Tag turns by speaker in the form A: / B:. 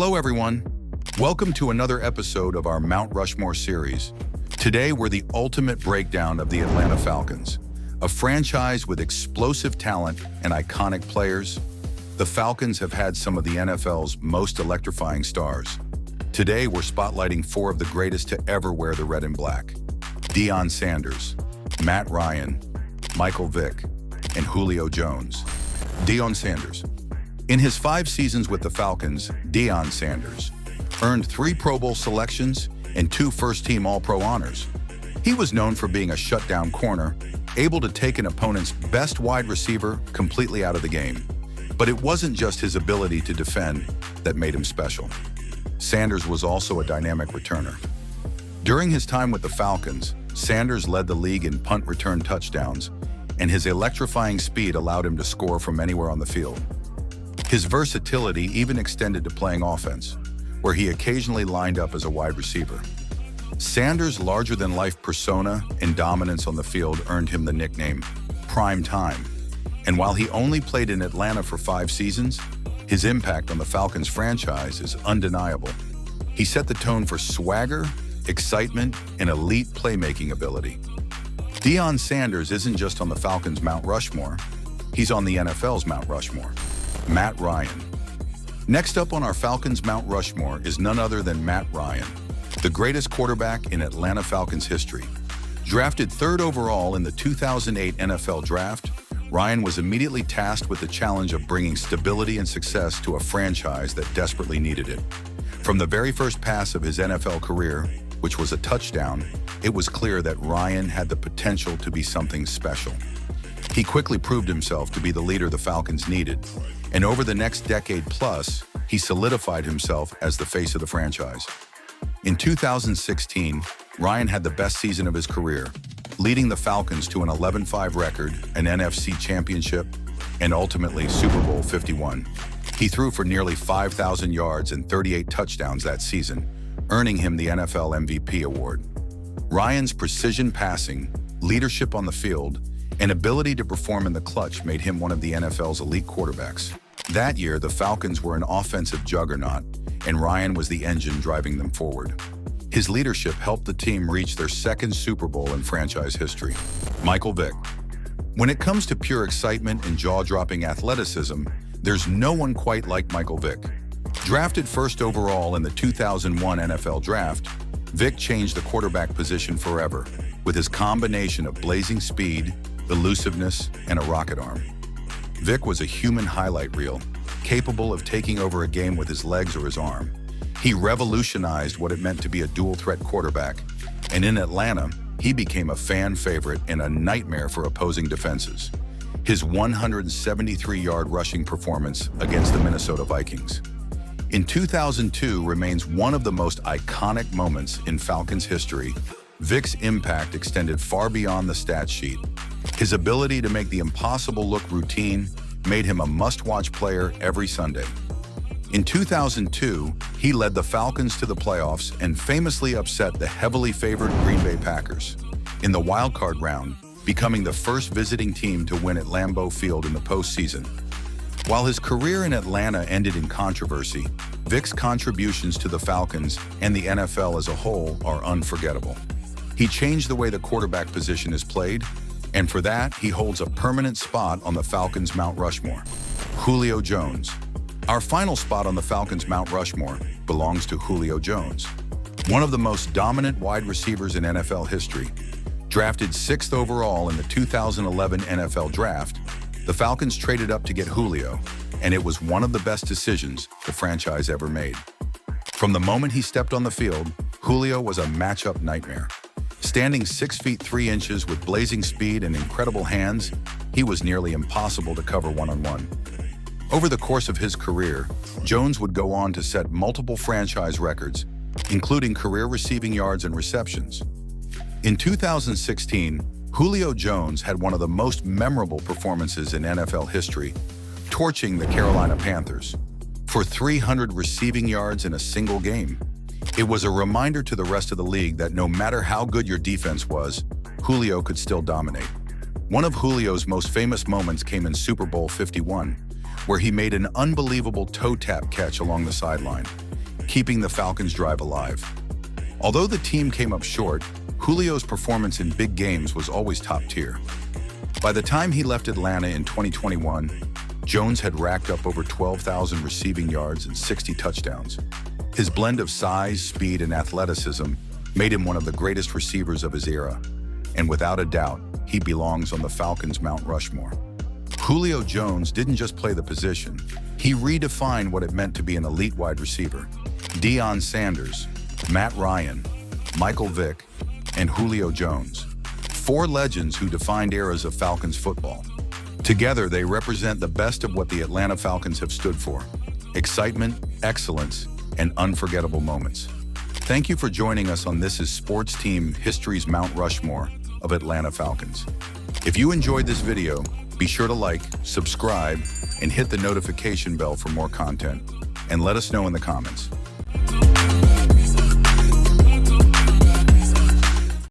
A: Hello, everyone. Welcome to another episode of our Mount Rushmore series. Today, we're the ultimate breakdown of the Atlanta Falcons, a franchise with explosive talent and iconic players. The Falcons have had some of the NFL's most electrifying stars. Today, we're spotlighting four of the greatest to ever wear the red and black: Deion Sanders, Matt Ryan, Michael Vick, and Julio Jones. Deion Sanders. In his 5 seasons with the Falcons, Deion Sanders earned 3 Pro Bowl selections and 2 first-team All-Pro honors. He was known for being a shutdown corner, able to take an opponent's best wide receiver completely out of the game. But it wasn't just his ability to defend that made him special. Sanders was also a dynamic returner. During his time with the Falcons, Sanders led the league in punt return touchdowns, and his electrifying speed allowed him to score from anywhere on the field. His versatility even extended to playing offense, where he occasionally lined up as a wide receiver. Sanders' larger-than-life persona and dominance on the field earned him the nickname Prime Time. And while he only played in Atlanta for 5 seasons, his impact on the Falcons franchise is undeniable. He set the tone for swagger, excitement, and elite playmaking ability. Deion Sanders isn't just on the Falcons' Mount Rushmore, he's on the NFL's Mount Rushmore. Matt Ryan. Next up on our Falcons Mount Rushmore is none other than Matt Ryan, the greatest quarterback in Atlanta Falcons history. Drafted 3rd overall in the 2008 NFL Draft, Ryan was immediately tasked with the challenge of bringing stability and success to a franchise that desperately needed it. From the very first pass of his NFL career, which was a touchdown, it was clear that Ryan had the potential to be something special. He quickly proved himself to be the leader the Falcons needed, and over the next decade plus, he solidified himself as the face of the franchise. In 2016, Ryan had the best season of his career, leading the Falcons to an 11-5 record, an NFC championship, and ultimately Super Bowl 51. He threw for nearly 5,000 yards and 38 touchdowns that season, earning him the NFL MVP award. Ryan's precision passing, leadership on the field, and ability to perform in the clutch made him one of the NFL's elite quarterbacks. That year, the Falcons were an offensive juggernaut, and Ryan was the engine driving them forward. His leadership helped the team reach their 2nd Super Bowl in franchise history. Michael Vick. When it comes to pure excitement and jaw-dropping athleticism, there's no one quite like Michael Vick. Drafted 1st overall in the 2001 NFL Draft, Vick changed the quarterback position forever with his combination of blazing speed, elusiveness, and a rocket arm. Vick was a human highlight reel, capable of taking over a game with his legs or his arm. He revolutionized what it meant to be a dual-threat quarterback, and in Atlanta, he became a fan favorite and a nightmare for opposing defenses. His 173-yard rushing performance against the Minnesota Vikings in 2002 remains one of the most iconic moments in Falcons history. Vick's impact extended far beyond the stat sheet. His ability to make the impossible look routine made him a must-watch player every Sunday. In 2002, he led the Falcons to the playoffs and famously upset the heavily favored Green Bay Packers in the wildcard round, becoming the first visiting team to win at Lambeau Field in the postseason. While his career in Atlanta ended in controversy, Vick's contributions to the Falcons and the NFL as a whole are unforgettable. He changed the way the quarterback position is played, and for that, he holds a permanent spot on the Falcons' Mount Rushmore. Julio Jones. Our final spot on the Falcons' Mount Rushmore belongs to Julio Jones, one of the most dominant wide receivers in NFL history. Drafted 6th overall in the 2011 NFL Draft, the Falcons traded up to get Julio, and it was one of the best decisions the franchise ever made. From the moment he stepped on the field, Julio was a matchup nightmare. Standing 6 feet 3 inches with blazing speed and incredible hands, he was nearly impossible to cover one-on-one. Over the course of his career, Jones would go on to set multiple franchise records, including career receiving yards and receptions. In 2016, Julio Jones had one of the most memorable performances in NFL history, torching the Carolina Panthers for 300 receiving yards in a single game. It was a reminder to the rest of the league that no matter how good your defense was, Julio could still dominate. One of Julio's most famous moments came in Super Bowl 51, where he made an unbelievable toe tap catch along the sideline, keeping the Falcons' drive alive. Although the team came up short, Julio's performance in big games was always top tier. By the time he left Atlanta in 2021, Jones had racked up over 12,000 receiving yards and 60 touchdowns. His blend of size, speed, and athleticism made him one of the greatest receivers of his era, and without a doubt, he belongs on the Falcons' Mount Rushmore. Julio Jones didn't just play the position, he redefined what it meant to be an elite wide receiver. Deion Sanders, Matt Ryan, Michael Vick, and Julio Jones. 4 legends who defined eras of Falcons football. Together, they represent the best of what the Atlanta Falcons have stood for: excitement, excellence, and unforgettable moments. Thank you for joining us on This Is Sports Team History's Mount Rushmore of Atlanta Falcons. If you enjoyed this video, be sure to like, subscribe, and hit the notification bell for more content, and let us know in the comments.